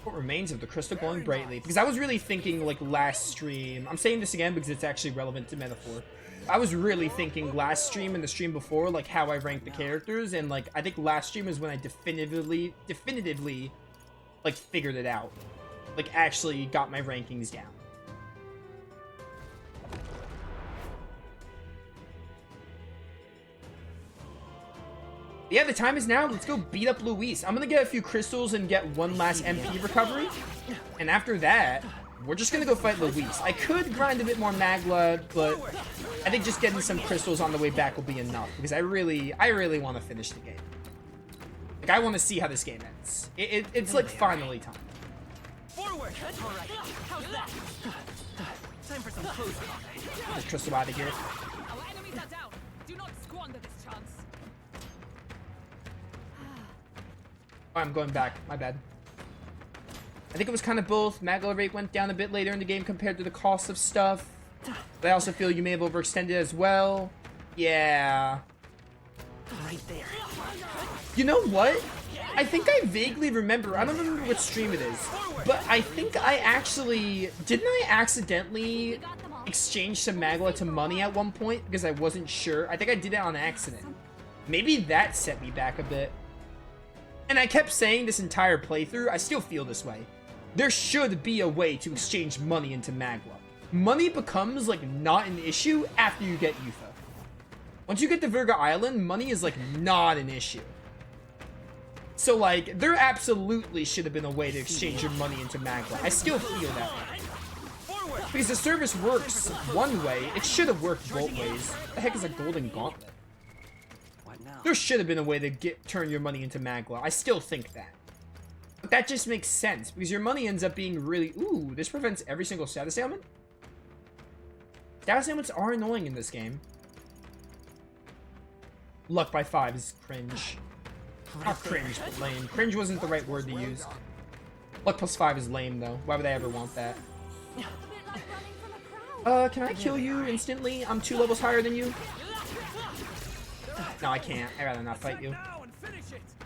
What remains of the crystal glowing brightly? Because I was really thinking, like, last stream. I'm saying this again because it's actually relevant to metaphor. I was really thinking last stream and the stream before, like, how I ranked the characters. And, like, I think last stream is when I definitively, like, figured it out. Like, actually got my rankings down. Yeah, the time is now. Let's go beat up Luis. I'm gonna get a few crystals and get one last MP recovery. And after that, we're just gonna go fight Luis. I could grind a bit more Magla, but I think just getting some crystals on the way back will be enough. Because I really want to finish the game. Like, I want to see how this game ends. It's like finally time. Forward. All right. How's that? Time for some close talk. There's crystal out of here. Our enemies are down. Do not squander this chance. Oh, I'm going back. My bad. I think it was kind of both. Magla rate went down a bit later in the game compared to the cost of stuff. But I also feel you may have overextended as well. Yeah. Right there. You know what? I think I vaguely remember. I don't remember what stream it is. But I think I actually... Didn't I accidentally exchange some Magla to money at one point? Because I wasn't sure. I think I did it on accident. Maybe that set me back a bit. And I kept saying this entire playthrough, I still feel this way. There should be a way to exchange money into Magla. Money becomes, like, not an issue after you get Yufa. Once you get to Virga Island, money is, like, not an issue. So, like, there absolutely should have been a way to exchange your money into Magla. I still feel that way. Because the service works one way, it should have worked both ways. What the heck is a golden gauntlet? There should have been a way to turn your money into Magla. I still think that. But that just makes sense, because your money ends up being really... Ooh, this prevents every single status ailment? Status ailments are annoying in this game. Luck by 5 is cringe. Not cringe, but lame. Cringe wasn't the right word to use. Luck plus 5 is lame, though. Why would I ever want that? Can I kill you instantly? I'm 2 levels higher than you. No, I can't. I'd rather not fight you.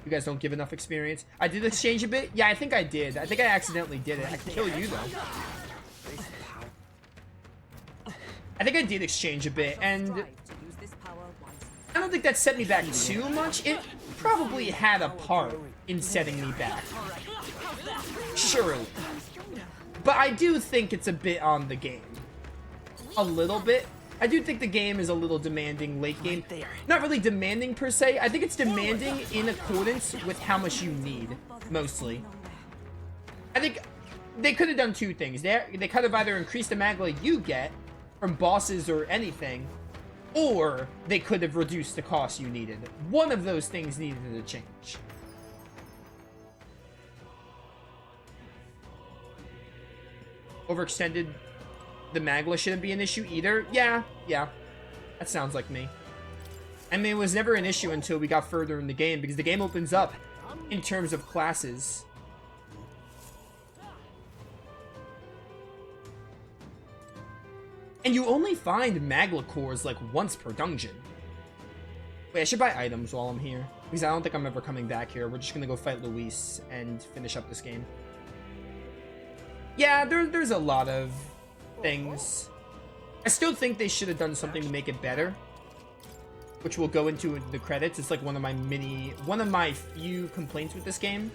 You guys don't give enough experience. I did exchange a bit? Yeah, I think I did. I think I accidentally did it. I can kill you, though. I think I did exchange a bit, and... I don't think that set me back too much. It probably had a part in setting me back. Surely. But I do think it's a bit on the game. A little bit. I do think the game is a little demanding late game. Not really demanding per se. I think it's demanding in accordance with how much you need, mostly. I think they could have done 2 things. They could have either increased the Magla you get from bosses or anything, or they could have reduced the cost you needed. One of those things needed to change. Overextended. The Magla shouldn't be an issue either. Yeah. That sounds like me. I mean, it was never an issue until we got further in the game, because the game opens up in terms of classes. And you only find Magla cores, like, once per dungeon. Wait, I should buy items while I'm here, because I don't think I'm ever coming back here. We're just gonna go fight Luis and finish up this game. Yeah, there's a lot of things. I still think they should have done something to make it better, which we'll go into the credits. It's like one of my few complaints with this game,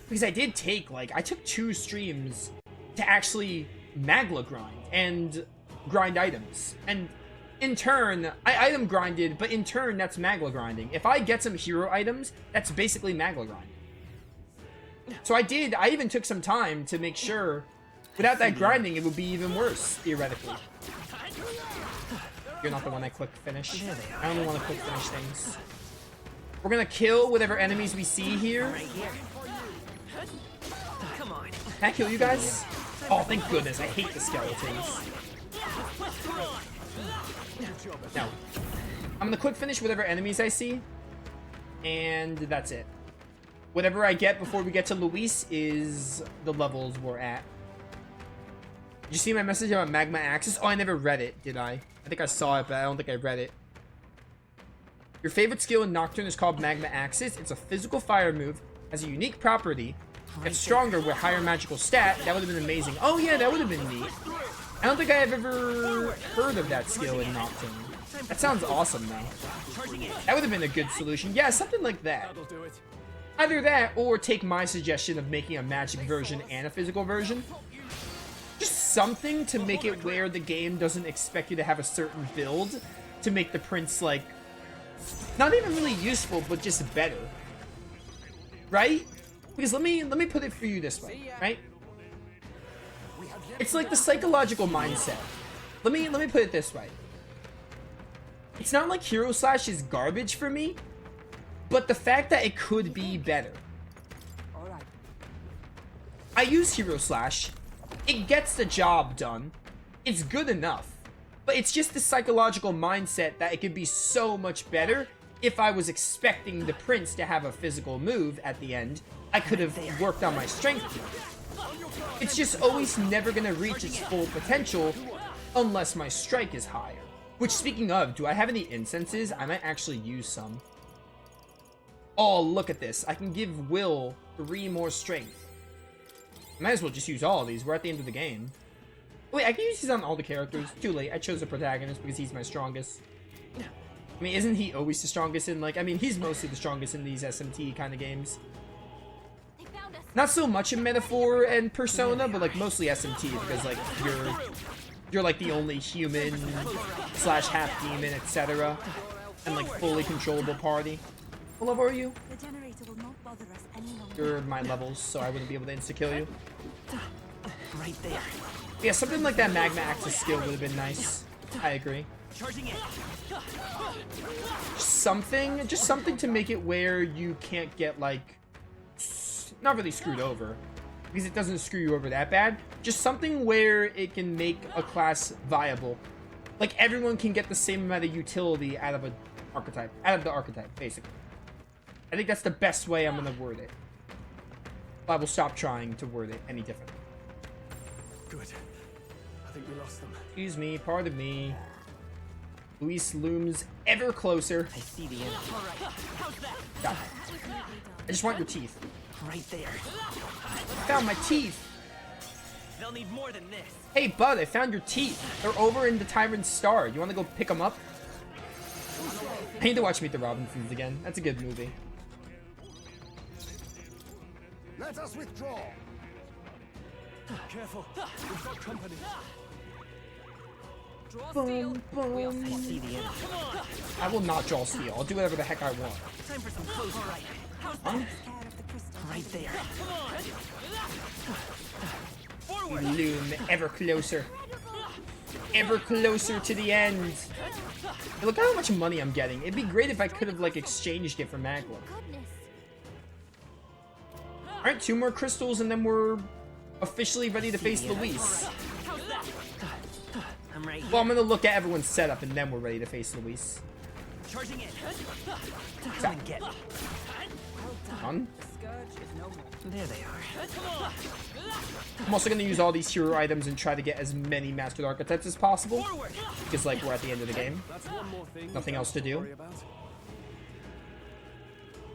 because I took 2 streams to actually Magla grind and grind items, and in turn I item grinded, but in turn that's Magla grinding. If I get some hero items, that's basically Magla grind. So I even took some time to make sure without that grinding, it would be even worse, theoretically. You're not the one I quick finish. I only want to quick finish things. We're gonna kill whatever enemies we see here. Can I kill you guys? Oh, thank goodness. I hate the skeletons. No. I'm gonna quick finish whatever enemies I see. And that's it. Whatever I get before we get to Luis is the levels we're at. Did you see my message about Magma Axis? Oh, I never read it, did I? I think I saw it, but I don't think I read it. Your favorite skill in Nocturne is called Magma Axis. It's a physical fire move has a unique property. Gets stronger with higher magical stat. That would have been amazing. Oh yeah, that would have been neat. I don't think I have ever heard of that skill in Nocturne. That sounds awesome though. That would have been a good solution. Yeah, something like that. Either that, or take my suggestion of making a magic version and a physical version. Just something to make it where the game doesn't expect you to have a certain build to make the prince, like, not even really useful, but just better. Right? Because let me put it for you this way, right? It's like the psychological mindset. Let me put it this way. It's not like Hero Slash is garbage for me, but the fact that it could be better. I use Hero Slash. It gets the job done. It's good enough. But it's just the psychological mindset that it could be so much better if I was expecting the prince to have a physical move at the end. I could have worked on my strength. It's just always never going to reach its full potential unless my strike is higher. Which, speaking of, do I have any incenses? I might actually use some. Oh, look at this. I can give Will 3 more strength. Might as well just use all of these. We're at the end of the game. Wait, I can use these on all the characters. Too late. I chose the protagonist because he's my strongest. I mean, isn't he always the strongest in, like, I mean, he's mostly the strongest in these SMT kind of games. Not so much in Metaphor and Persona, but, like, mostly SMT because, like, you're like, the only human slash half-demon, etc. And, like, fully controllable party. What level are you? You're my levels, so I wouldn't be able to insta-kill you. Right there. Yeah, something like that Magma Axis skill would have been nice. I agree. Just something to make it where you can't get, like, not really screwed over, because it doesn't screw you over that bad. Just something where it can make a class viable. Like, everyone can get the same amount of utility out of the archetype, basically. I think that's the best way I'm gonna word it. I will stop trying to word it any different. Good. I think we lost them. Excuse me, pardon me. Luis looms ever closer. I see the enemy. Got it. I just want your teeth. Right there. Found my teeth. They'll need more than this. Hey, bud, I found your teeth. They're over in the Tyrant's Star. You want to go pick them up? I need to watch Meet the Robinsons again. That's a good movie. Let us withdraw. Careful. We've got company. Draw steel. We'll I see the enemy. I will not draw steel. I'll do whatever the heck I want. Time for some close. All right. Huh? Right there. You loom ever closer. Ever closer to the end. Hey, look how much money I'm getting. It'd be great if I could have, like, exchanged it for Magma. Alright, 2 more crystals and then we're officially ready to face Luis. I'm right. Well, I'm gonna look at everyone's setup and then we're ready to face Luis. Charging in. Come and get me. Done. There they are. I'm also gonna use all these hero items and try to get as many mastered archetypes as possible. Because, like, we're at the end of the game. Nothing else to do.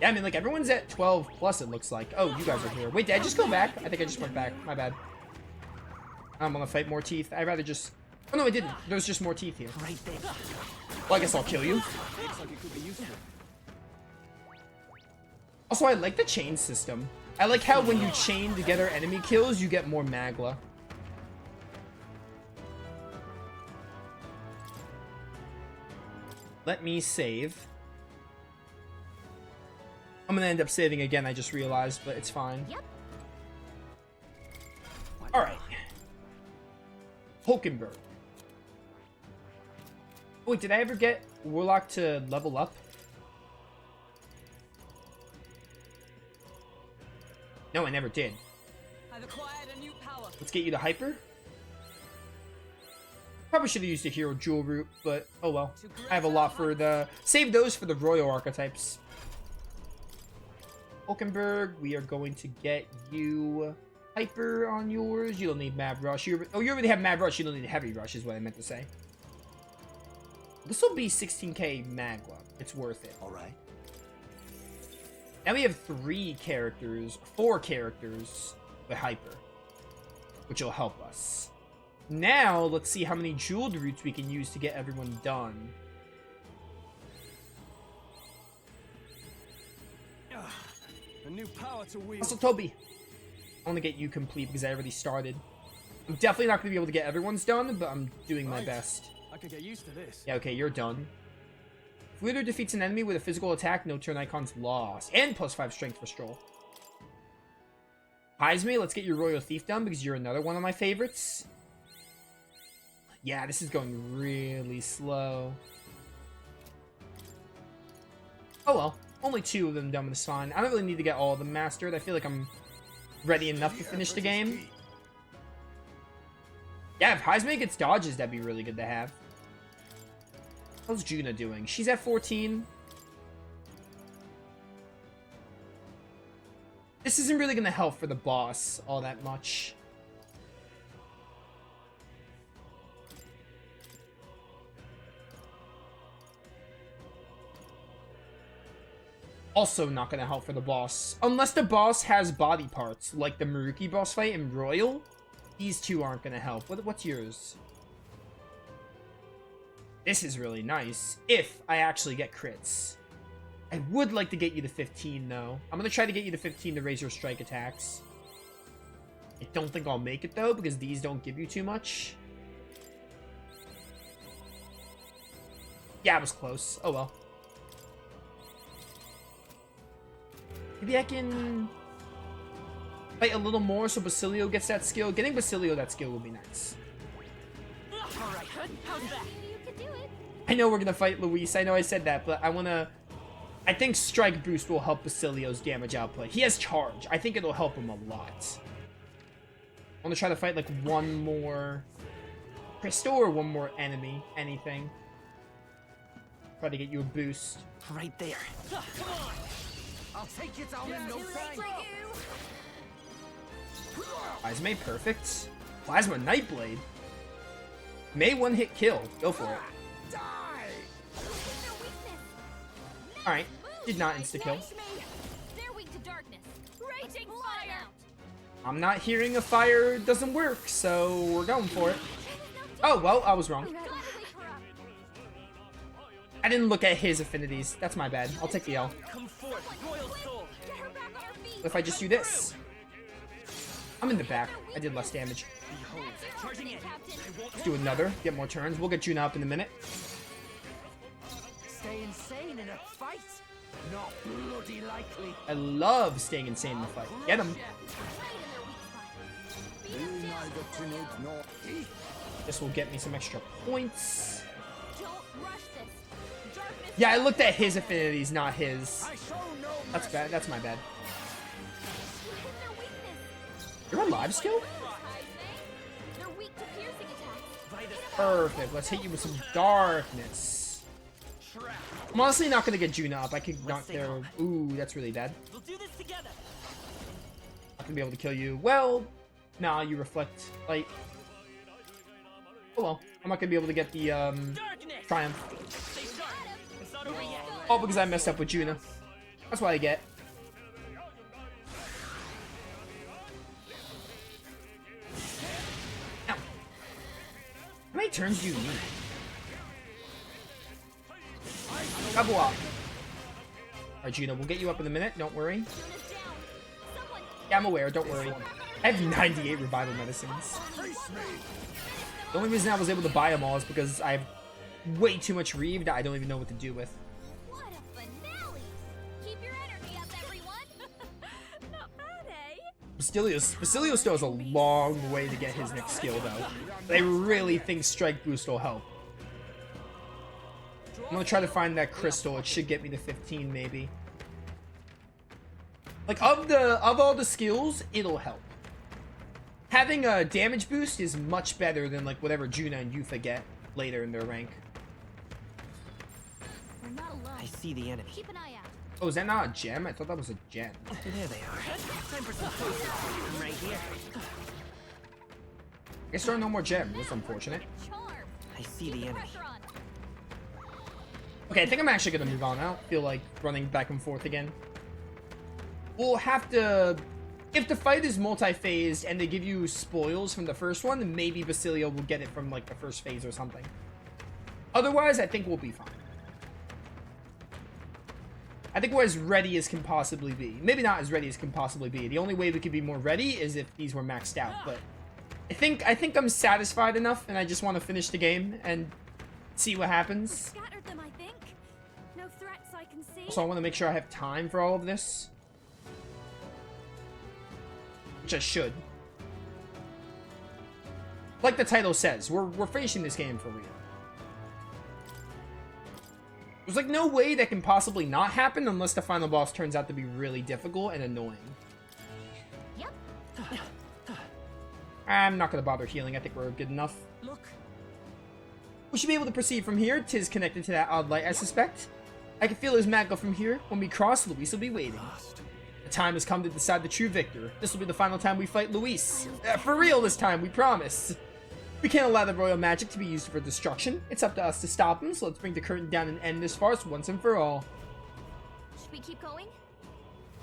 Yeah, I mean, like, everyone's at 12 plus, it looks like. Oh, you guys are here. Wait, did I just go back? I think I just went back. My bad. I'm gonna fight more teeth. I'd rather just... Oh, no, I didn't. There's just more teeth here. Right there. Well, I guess I'll kill you. Also, I like the chain system. I like how when you chain together enemy kills, you get more Magla. Let me save. I'm gonna end up saving again, I just realized, but it's fine. Yep. Alright. Hulkenberg. Wait, did I ever get Warlock to level up? No, I never did. I've acquired a new power. Let's get you to Hyper. Probably should have used the Hero Jewel route, but oh well. I have a lot for the... Save those for the Royal Archetypes. Hulkenberg, we are going to get you Hyper on yours. You don't need Mad Rush. You already have Mad Rush. You don't need Heavy Rush is what I meant to say. This will be 16k Magla. It's worth it. All right. Now we have 4 characters with hyper, which will help us. Now, let's see how many jeweled roots we can use to get everyone done. A new power to wield. Also, Toby, I want to get you complete because I already started. I'm definitely not going to be able to get everyone's done, but I'm doing my best. I could get used to this. Yeah, okay, you're done. If Leader defeats an enemy with a physical attack, no turn icons lost. And +5 strength for Stroll. Heisme, let's get your Royal Thief done because you're another one of my favorites. Yeah, this is going really slow. Oh well, only 2 of them done with the fine. I don't really need to get all of them mastered. I feel like I'm ready enough to finish the game. Yeah, if Heisme gets dodges, that'd be really good to have. How's Juna doing? She's at 14. This isn't really going to help for the boss all that much. Also not going to help for the boss. Unless the boss has body parts, like the Maruki boss fight in Royal. These 2 aren't going to help. What's yours? This is really nice, if I actually get crits. I would like to get you to 15, though. I'm going to try to get you to 15 to raise your strike attacks. I don't think I'll make it, though, because these don't give you too much. Yeah, it was close. Oh, well. Maybe I can fight a little more so Basilio gets that skill. Getting Basilio that skill would be nice. Alright, how's that? I know we're going to fight Luis. I know I said that, but I think Strike Boost will help Basilio's damage output. He has Charge. I think it'll help him a lot. I want to try to fight, like, one more Crystal or one more enemy. Anything. Try to get you a boost. Right there. Come on! I'll take you down in no time. Heisme, perfect. Plasma Nightblade. May one-hit kill. Go for it. Alright, did not insta-kill. I'm not hearing a fire doesn't work, so we're going for it. Oh, well, I was wrong. I didn't look at his affinities. That's my bad. I'll take the L. What if I just do this? I'm in the back. I did less damage. Let's do another. Get more turns. We'll get Juna up in a minute. Stay insane in a fight? Not bloody likely. I love staying insane in the fight. Get him. This will get me some extra points. Yeah, I looked at his affinities, not his. That's bad. That's my bad. You're alive still? Perfect. Let's hit you with some darkness. I'm honestly not gonna get Juna up. I could knock their. Ooh, that's really bad. Not gonna be able to kill you. Well, nah, you reflect light. Oh well. I'm not gonna be able to get the triumph. Oh, because I messed up with Juna. That's what I get. Ow. How many turns do you need? Double up. Alright, Juna, we'll get you up in a minute. Don't worry. Yeah, I'm aware. Don't worry. I have 98 revival medicines. The only reason I was able to buy them all is because I have way too much Reeve that I don't even know what to do with. What a finale! Keep your energy up, everyone. Not bad, eh? Basilio still has a long way to get his next skill, though. I really think Strike Boost will help. I'm gonna try to find that crystal. It should get me to 15, maybe. Like, of all the skills, it'll help. Having a damage boost is much better than, like, whatever Juna and Yufa get later in their rank. We're not alone. I see the enemy. Keep an eye out. Oh, is that not a gem? I thought that was a gem. There they are. Time for some close. Right here. I guess there are no more gems. That's unfortunate. Charm. I see the enemy. Pressure on. Okay, I think I'm actually gonna move on. I don't feel like running back and forth again. we'll have to... If the fight is multi-phased and they give you spoils from the first one, then maybe Basilio will get it from, like, the first phase or something. Otherwise, I think we'll be fine. I think we're as ready as can possibly be. Maybe not as ready as can possibly be. The only way we could be more ready is if these were maxed out, but... I think I'm satisfied enough, and I just want to finish the game and see what happens. Scattered them, I think. No threats I can see. So I want to make sure I have time for all of this. Which I should. Like the title says, we're finishing this game for real. There's like no way that can possibly not happen unless the final boss turns out to be really difficult and annoying. Yep. I'm not gonna bother healing. I think we're good enough. Look. We should be able to proceed from here. 'Tis connected to that odd light, I suspect. I can feel his magma from here. When we cross, Luis will be waiting. The time has come to decide the true victor. This will be the final time we fight Luis. For real this time, we promise. We can't allow the royal magic to be used for destruction. It's up to us to stop him, so let's bring the curtain down and end this farce once and for all. Should we keep going?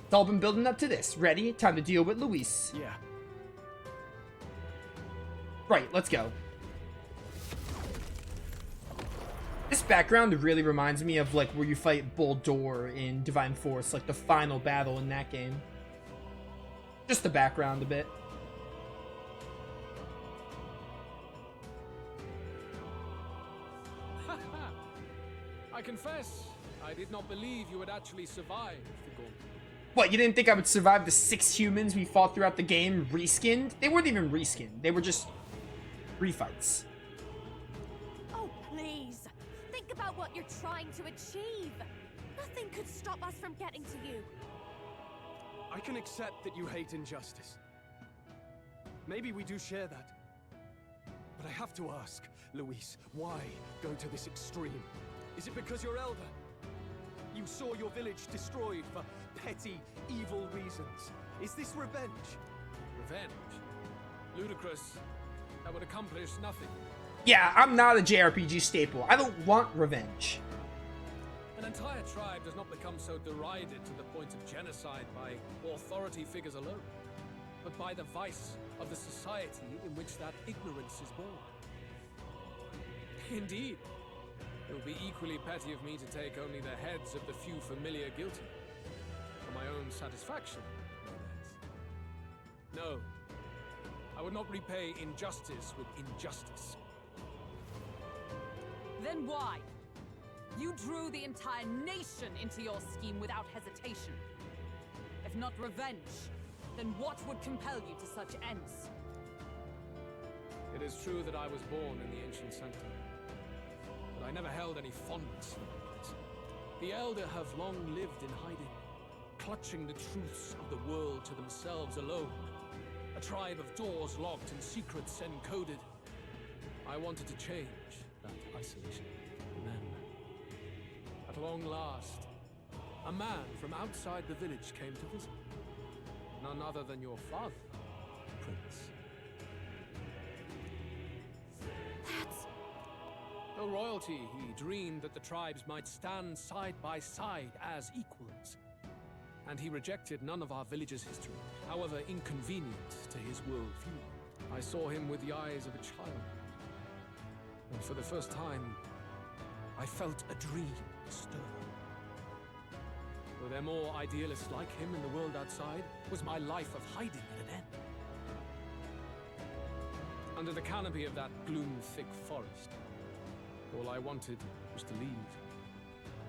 It's all been building up to this. Ready? Time to deal with Luis. Yeah. Right, let's go. This background really reminds me of like where you fight Boldor in Divine Force, like the final battle in that game. Just the background a bit. I confess, I did not believe you would actually survive the gauntlet. What, you didn't think I would survive the 6 humans we fought throughout the game reskinned? They weren't even reskinned. They were just refights. Oh, please. Think about what you're trying to achieve. Nothing could stop us from getting to you. I can accept that you hate injustice. Maybe we do share that. But I have to ask, Luis, why go to this extreme? Is it because you're elder? You saw your village destroyed for petty, evil reasons. Is this revenge? Revenge? Ludicrous. That would accomplish nothing. Yeah, I'm not a JRPG staple. I don't want revenge. An entire tribe does not become so derided to the point of genocide by authority figures alone, but by the vice of the society in which that ignorance is born. Indeed, it would be equally petty of me to take only the heads of the few familiar guilty, for my own satisfaction, no less. No, I would not repay injustice with injustice. Then why? You drew the entire nation into your scheme without hesitation. If not revenge, then what would compel you to such ends? It is true that I was born in the ancient sanctum, but I never held any fondness for it. The Elder have long lived in hiding, clutching the truths of the world to themselves alone. A tribe of doors locked and secrets encoded. I wanted to change that isolation. And then, at long last, a man from outside the village came to visit. None other than your father, Prince. That's... Though royalty, he dreamed that the tribes might stand side by side as equals. And he rejected none of our village's history, however inconvenient to his worldview. I saw him with the eyes of a child. And for the first time, I felt a dream stir. Were there more idealists like him in the world outside? Was my life of hiding at an end? Under the canopy of that gloom-thick forest, all I wanted was to leave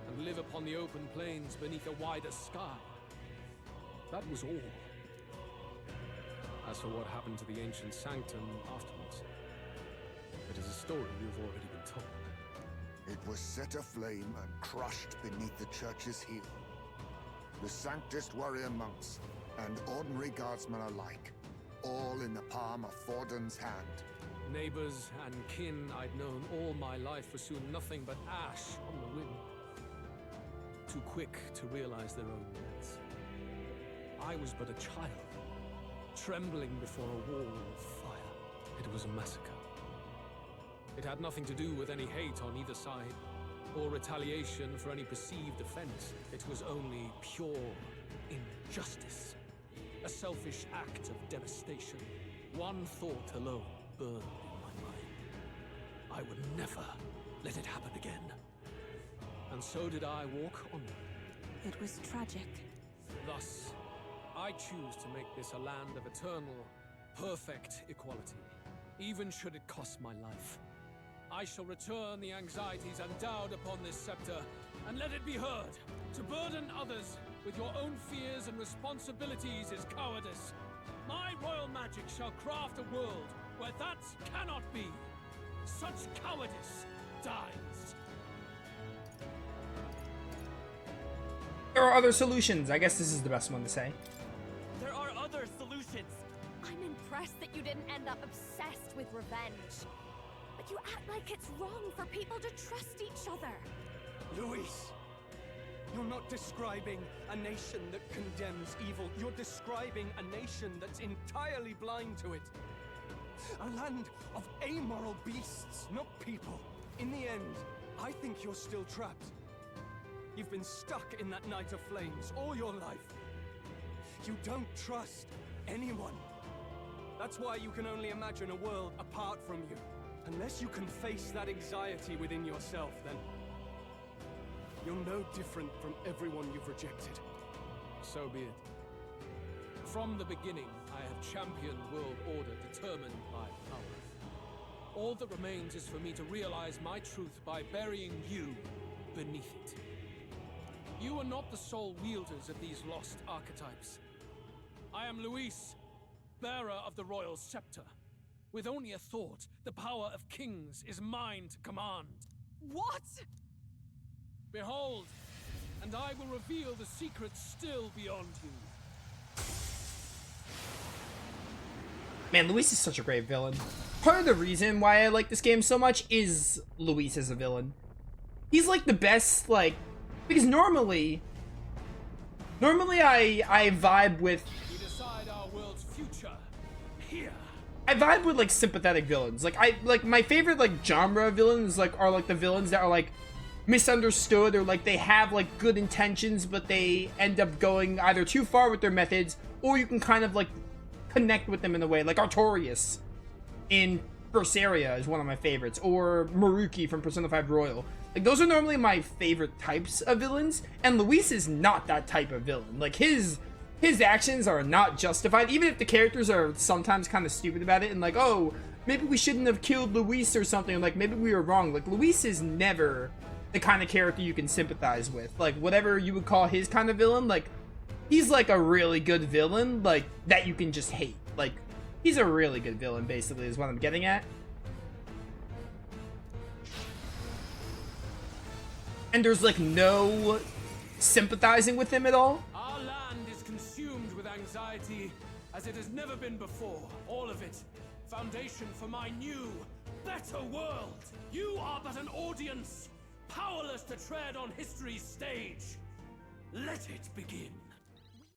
and live upon the open plains beneath a wider sky. That was all. As for what happened to the ancient sanctum afterwards, it is a story you've already been told. It was set aflame and crushed beneath the church's heel. The Sanctist warrior monks and ordinary guardsmen alike, all in the palm of Forden's hand. Neighbors and kin I'd known all my life were soon nothing but ash on the wind. Too quick to realize their own deaths. I was but a child, trembling before a wall of fire. It was a massacre. It had nothing to do with any hate on either side. or retaliation for any perceived offense. It was only pure injustice. A selfish act of devastation. One thought alone burned in my mind. I would never let it happen again. And so did I walk onward. It was tragic. Thus, I choose to make this a land of eternal, perfect equality, even should it cost my life. I shall return the anxieties endowed upon this scepter, and let it be heard. To burden others with your own fears and responsibilities is cowardice. My royal magic shall craft a world where that cannot be. Such cowardice dies. There are other solutions. I guess this is the best one to say. There are other solutions. I'm impressed that you didn't end up obsessed with revenge. But you act like it's wrong for people to trust each other. Luis, you're not describing a nation that condemns evil. You're describing a nation that's entirely blind to it. A land of amoral beasts, not people. In the end, I think you're still trapped. You've been stuck in that night of flames all your life. You don't trust anyone. That's why you can only imagine a world apart from you. Unless you can face that anxiety within yourself, then you're no different from everyone you've rejected. So be it. From the beginning, I have championed world order determined by power. All that remains is for me to realize my truth by burying you beneath it. You are not the sole wielders of these lost archetypes. I am Luis, bearer of the royal scepter. With only a thought, the power of kings is mine to command. What? Behold, and I will reveal the secrets still beyond you. Man, Luis is such a great villain. Part of the reason why I like this game so much is Luis as a villain. He's like the best, like, because normally I vibe with, We decide our world's future here. I vibe with like sympathetic villains. Like my favorite like genre of villains are like the villains that are like misunderstood, or like they have like good intentions but they end up going either too far with their methods, or you can kind of like connect with them in a way. Like Artorias in Berseria is one of my favorites, or Maruki from Persona 5 Royal. Like those are normally my favorite types of villains, and Luis is not that type of villain. Like his actions are not justified, even if the characters are sometimes kind of stupid about it and like, oh, maybe we shouldn't have killed Luis or something, like maybe we were wrong. Like Luis is never the kind of character you can sympathize with. Like whatever you would call his kind of villain, like he's like a really good villain, like that you can just hate. Like he's a really good villain, basically, is what I'm getting at. And there's like no sympathizing with him at all. Our land is consumed with anxiety as it has never been before. All of it. Foundation for my new, better world. You are but an audience, powerless to tread on history's stage. Let it begin.